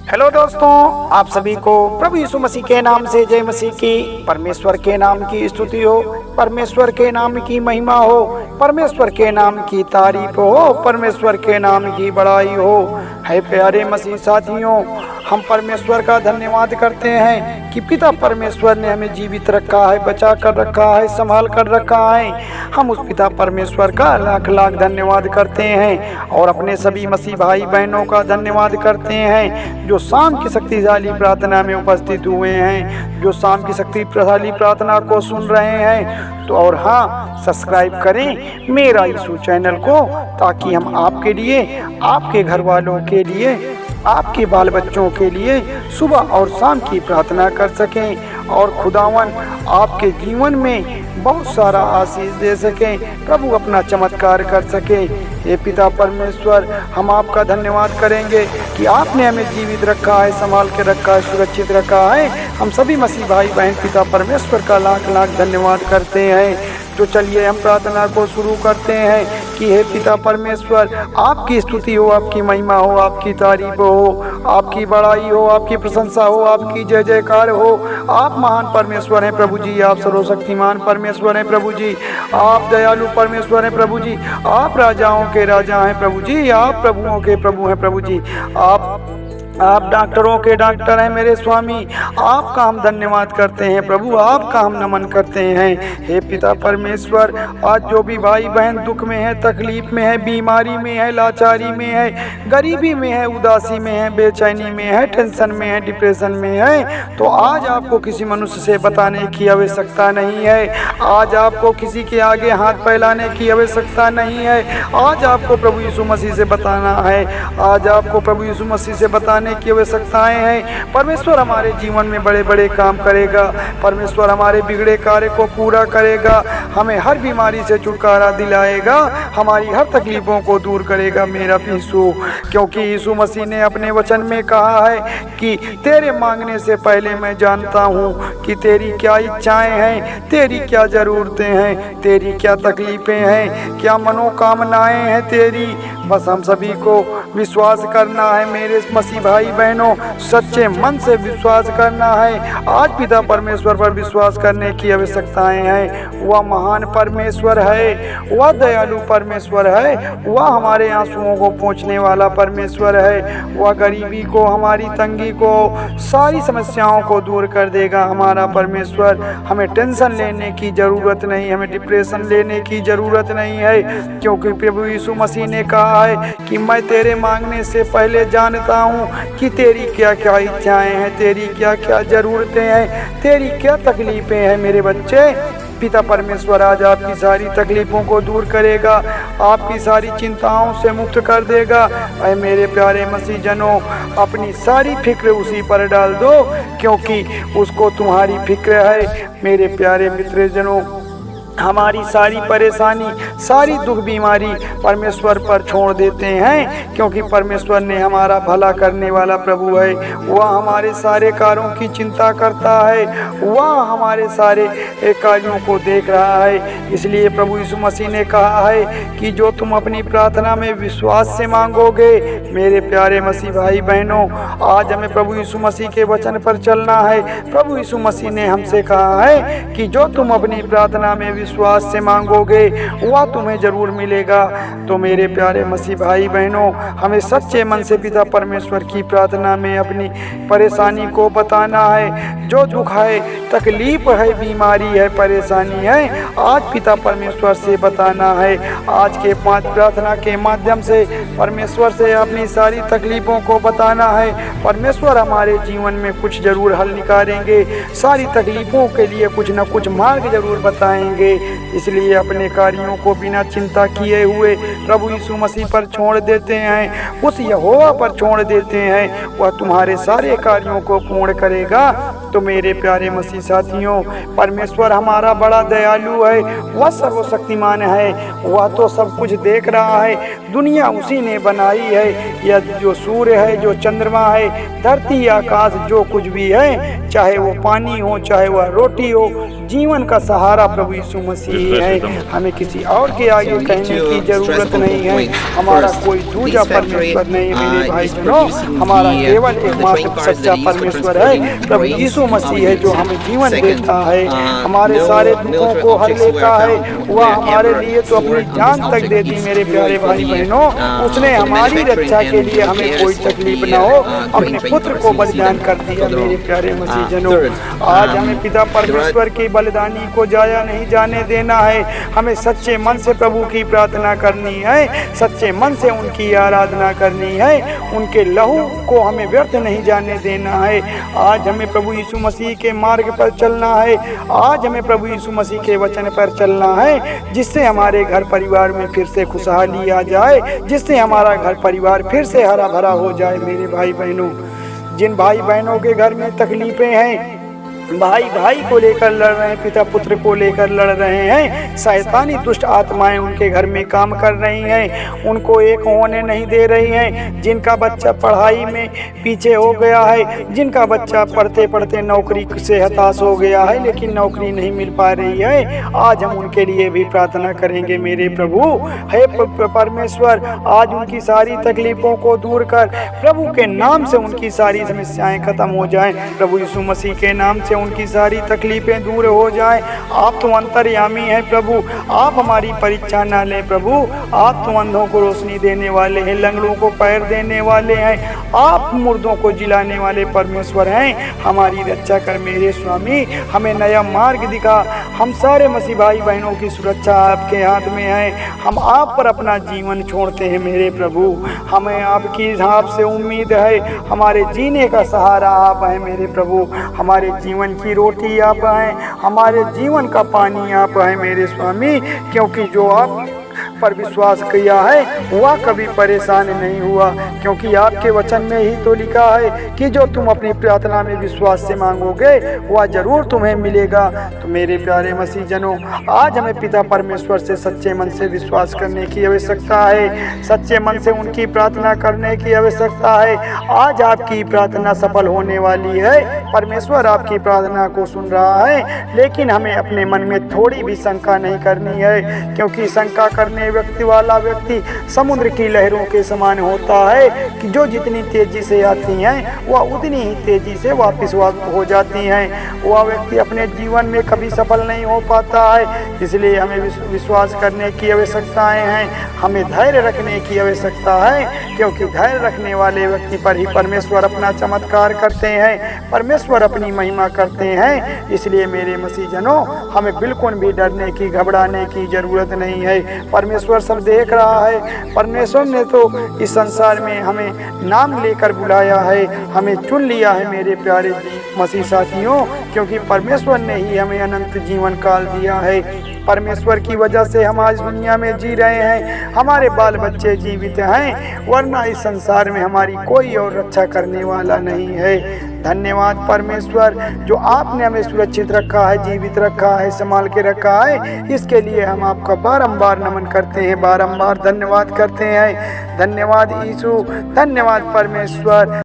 Hello दोस्तों, आप सभी को प्रभु यीशु मसीह के नाम से जय मसीह की। परमेश्वर के नाम की स्तुति हो, परमेश्वर के नाम की महिमा हो, परमेश्वर के नाम की तारीफ हो, परमेश्वर के नाम की बड़ाई हो। है प्यारे मसीह साथियों, हम परमेश्वर का धन्यवाद करते हैं कि पिता परमेश्वर ने हमें जीवित रखा है, बचा कर रखा है, संभाल कर रखा है। हम उस पिता परमेश्वर का लाख लाख धन्यवाद करते हैं और अपने सभी मसीह भाई बहनों का धन्यवाद करते हैं जो शाम की शक्तिशाली प्रार्थना में उपस्थित हुए हैं, जो शाम की शक्तिशाली प्रार्थना को सुन रहे हैं। तो और हाँ, सब्सक्राइब करें मेरा यीशु चैनल को, ताकि हम आपके लिए, आपके घर वालों के लिए, आपके बाल बच्चों के लिए सुबह और शाम की प्रार्थना कर सकें और खुदावन आपके जीवन में बहुत सारा आशीष दे सकें, प्रभु अपना चमत्कार कर सके। हे पिता परमेश्वर, हम आपका धन्यवाद करेंगे कि आपने हमें जीवित रखा है, संभाल के रखा है, सुरक्षित रखा है। हम सभी मसीह भाई बहन पिता परमेश्वर का लाख लाख धन्यवाद करते हैं। तो चलिए हम प्रार्थना को शुरू करते हैं कि हे पिता परमेश्वर, आपकी स्तुति हो, आपकी महिमा हो, आपकी तारीफ हो, आपकी बड़ाई हो, आपकी प्रशंसा हो, आपकी जय जयकार हो। आप महान परमेश्वर हैं प्रभु जी, आप सर्वशक्तिमान परमेश्वर हैं प्रभु जी, आप दयालु परमेश्वर हैं प्रभु जी, आप राजाओं के राजा हैं प्रभु जी, आप प्रभुओं के प्रभु हैं प्रभु जी, आप डॉक्टरों के डॉक्टर हैं मेरे स्वामी। आपका हम धन्यवाद करते हैं प्रभु, आपका हम नमन करते हैं। हे पिता परमेश्वर, आज जो भी भाई बहन दुख में है, तकलीफ में है, बीमारी में है, लाचारी में है, गरीबी में है, उदासी में है, बेचैनी में है, टेंशन में है, डिप्रेशन में है, तो आज आपको किसी मनुष्य से बताने की आवश्यकता नहीं है। आज आपको किसी के आगे हाथ फैलाने की आवश्यकता नहीं है। आज आपको प्रभु यीशु मसीह से बताना है, आज आपको प्रभु यीशु मसीह से बताने की आवश्यकताएं हैं। परमेश्वर हमारे जीवन में बड़े बड़े काम करेगा, परमेश्वर हमारे बिगड़े कार्य को पूरा करेगा, हमें हर बीमारी से छुटकारा दिलाएगा, हमारी हर तकलीफों को दूर करेगा मेरा यीशु। क्योंकि यीशु मसीह ने अपने वचन में कहा है कि तेरे मांगने से पहले मैं जानता हूँ कि तेरी क्या इच्छाएं हैं, तेरी क्या ज़रूरतें हैं, तेरी क्या तकलीफ़ें हैं, क्या मनोकामनाएं हैं तेरी। बस हम सभी को विश्वास करना है मेरे मसीह भाई बहनों, सच्चे मन से विश्वास करना है। आज पिता परमेश्वर पर विश्वास करने की आवश्यकताएं हैं। वह महान परमेश्वर है, वह दयालु परमेश्वर है, वह हमारे आंसुओं को पोंछने वाला परमेश्वर है, वह गरीबी को, हमारी तंगी को, सारी समस्याओं को दूर कर देगा हमारा परमेश्वर। हमें टेंशन लेने की ज़रूरत नहीं, हमें डिप्रेशन लेने की ज़रूरत नहीं है, क्योंकि प्रभु यीशु मसीह ने कहा है कि मैं तेरे मांगने से पहले जानता हूँ कि तेरी क्या क्या इच्छाएं हैं, तेरी क्या क्या ज़रूरतें हैं, तेरी क्या तकलीफ़ें हैं मेरे बच्चे। पिता परमेश्वर आज आपकी सारी तकलीफ़ों को दूर करेगा, आपकी सारी चिंताओं से मुक्त कर देगा। ऐ मेरे प्यारे मसीह जनों, अपनी सारी फिक्र उसी पर डाल दो, क्योंकि उसको तुम्हारी फिक्र है। मेरे प्यारे मित्र जनों, हमारी सारी परेशानी, सारी दुख बीमारी परमेश्वर पर छोड़ देते हैं, क्योंकि परमेश्वर ने हमारा भला करने वाला प्रभु है। वह हमारे सारे कार्यों की चिंता करता है, वह हमारे सारे कार्यों को देख रहा है। इसलिए प्रभु यीशु मसीह ने कहा है कि जो तुम अपनी प्रार्थना में विश्वास से मांगोगे। मेरे प्यारे मसीह भाई बहनों, आज हमें प्रभु यीशु मसीह के वचन पर चलना है। प्रभु यीशु मसीह ने हमसे कहा है कि जो तुम अपनी प्रार्थना में विश्वास से मांगोगे वह तुम्हें जरूर मिलेगा। तो मेरे प्यारे मसीह भाई बहनों, हमें सच्चे मन से पिता परमेश्वर की प्रार्थना में अपनी परेशानी को बताना है। जो दुख है, तकलीफ है, बीमारी है, परेशानी है, आज पिता परमेश्वर से बताना है। आज के 5 प्रार्थना के माध्यम से परमेश्वर से अपनी सारी तकलीफों को बताना है। परमेश्वर हमारे जीवन में कुछ जरूर हल निकालेंगे, सारी तकलीफों के लिए कुछ न कुछ मार्ग जरूर बताएंगे। इसलिए अपने कार्यों को बिना चिंता किए हुए प्रभु यीशु मसीह पर छोड़ देते हैं, उस यहोवा पर छोड़ देते हैं, वह तुम्हारे सारे कार्यों को पूर्ण करेगा। तो मेरे प्यारे मसीह साथियों, परमेश्वर हमारा बड़ा दयालु है, वह सर्वशक्तिमान है, वह तो सब कुछ देख रहा है। दुनिया उसी ने बनाई है। यह जो सूर्य है, जो चंद्रमा है, धरती आकाश, जो कुछ भी है, चाहे वो पानी हो, चाहे वह रोटी हो, जीवन का सहारा प्रभु यीशु मसीह है। हमें किसी और के आगे कहने की जरूरत नहीं है। हमारा कोई दूजा परमेश्वर नहीं है मेरे भाई जनों, हमारा केवल एकमात्र सच्चा परमेश्वर है प्रभु यीशु मसीह है, जो हमें जीवन देता है, हमारे सारे दुखों को हर लेता है। वह हमारे लिए तो अपनी जान तक दे दी मेरे प्यारे भाई बहनों। उसने हमारी रक्षा के लिए हमें कोई तकलीफ न हो अपने पुत्र को बलिदान कर दिया मेरे प्यारे मसीह जनों। आज हमें पिता परमेश्वर की बलिदानी को जाया नहीं जाने देना है। हमें सच्चे मन से प्रभु की प्रार्थना करनी है, सच्चे मन से उनकी आराधना करनी है, उनके लहू को हमें व्यर्थ नहीं जाने देना है। आज हमें प्रभु यीशु मसीह के मार्ग पर चलना है। आज हमें प्रभु यीशु मसीह के वचन पर चलना है, जिससे हमारे घर परिवार में फिर से खुशहाली आ जाए, जिससे हमारा घर परिवार फिर से हरा भरा हो जाए मेरे भाई बहनों। जिन भाई बहनों के घर में तकलीफें हैं, भाई भाई को लेकर लड़ रहे हैं, पिता पुत्र को लेकर लड़ रहे हैं, शैतानी दुष्ट आत्माएं उनके घर में काम कर रही हैं, उनको एक होने नहीं दे रही हैं। जिनका बच्चा पढ़ाई में पीछे हो गया है, जिनका बच्चा पढ़ते पढ़ते नौकरी से हताश हो गया है, लेकिन नौकरी नहीं मिल पा रही है, आज हम उनके लिए भी प्रार्थना करेंगे मेरे प्रभु। हे परमेश्वर, आज उनकी सारी तकलीफों को दूर कर, प्रभु के नाम से उनकी सारी समस्याएं खत्म हो जाएं, प्रभु यीशु मसीह के नाम से उनकी सारी तकलीफें दूर हो जाएं। आप तो अंतर्यामी हैं प्रभु, आप हमारी परीक्षा ना लें प्रभु। आप तो अंधों को रोशनी देने वाले हैं, लंगड़ों को पैर देने वाले हैं, आप मुर्दों को जिलाने वाले परमेश्वर हैं। हमारी रक्षा कर मेरे स्वामी, हमें नया मार्ग दिखा। हम सारे मसीह भाई बहनों की सुरक्षा आपके हाथ में है। हम आप पर अपना जीवन छोड़ते हैं मेरे प्रभु। हमें आपकी आपसे उम्मीद है, हमारे जीने का सहारा आप हैं मेरे प्रभु। हमारे जीवन की रोटी आप हैं, हमारे जीवन का पानी आप हैं मेरे स्वामी। क्योंकि जो आप पर विश्वास किया है वह कभी परेशान नहीं हुआ, क्योंकि आपके वचन में ही तो लिखा है कि जो तुम अपनी प्रार्थना में विश्वास से मांगोगे वह जरूर तुम्हें मिलेगा। तो मेरे प्यारे मसीह जनों, आज हमें पिता परमेश्वर से सच्चे मन से विश्वास करने की आवश्यकता है, सच्चे मन से उनकी प्रार्थना करने की आवश्यकता है। आज आपकी प्रार्थना सफल होने वाली है, परमेश्वर आपकी प्रार्थना को सुन रहा है, लेकिन हमें अपने मन में थोड़ी भी शंका नहीं करनी है, क्योंकि शंका करने वाला व्यक्ति समुद्र की लहरों के समान होता है कि जो जितनी तेजी से आती हैं वह उतनी ही तेजी से वापस हो जाती हैं। वह व्यक्ति अपने जीवन में कभी सफल नहीं हो पाता है। इसलिए हमें विश्वास करने की आवश्यकताएं हैं, हमें धैर्य रखने की आवश्यकता है, क्योंकि धैर्य रखने वाले व्यक्ति पर ही परमेश्वर अपना चमत्कार करते हैं, परमेश्वर अपनी महिमा करते हैं। इसलिए मेरे मसीह जनों, हमें बिल्कुल भी डरने की, घबराने की जरूरत नहीं है। परमेश्वर सब देख रहा है। परमेश्वर ने तो इस संसार में हमें नाम लेकर बुलाया है, हमें चुन लिया है मेरे प्यारे मसीह साथियों, क्योंकि परमेश्वर ने ही हमें अनंत जीवन काल दिया है। परमेश्वर की वजह से हम आज दुनिया में जी रहे हैं, हमारे बाल बच्चे जीवित हैं, वरना इस संसार में हमारी कोई और रक्षा करने वाला नहीं है। धन्यवाद परमेश्वर, जो आपने हमें सुरक्षित रखा है, जीवित रखा है, संभाल के रखा है। इसके लिए हम आपका बारंबार नमन करते हैं, बारंबार धन्यवाद करते हैं। धन्यवाद यीशु, धन्यवाद परमेश्वर।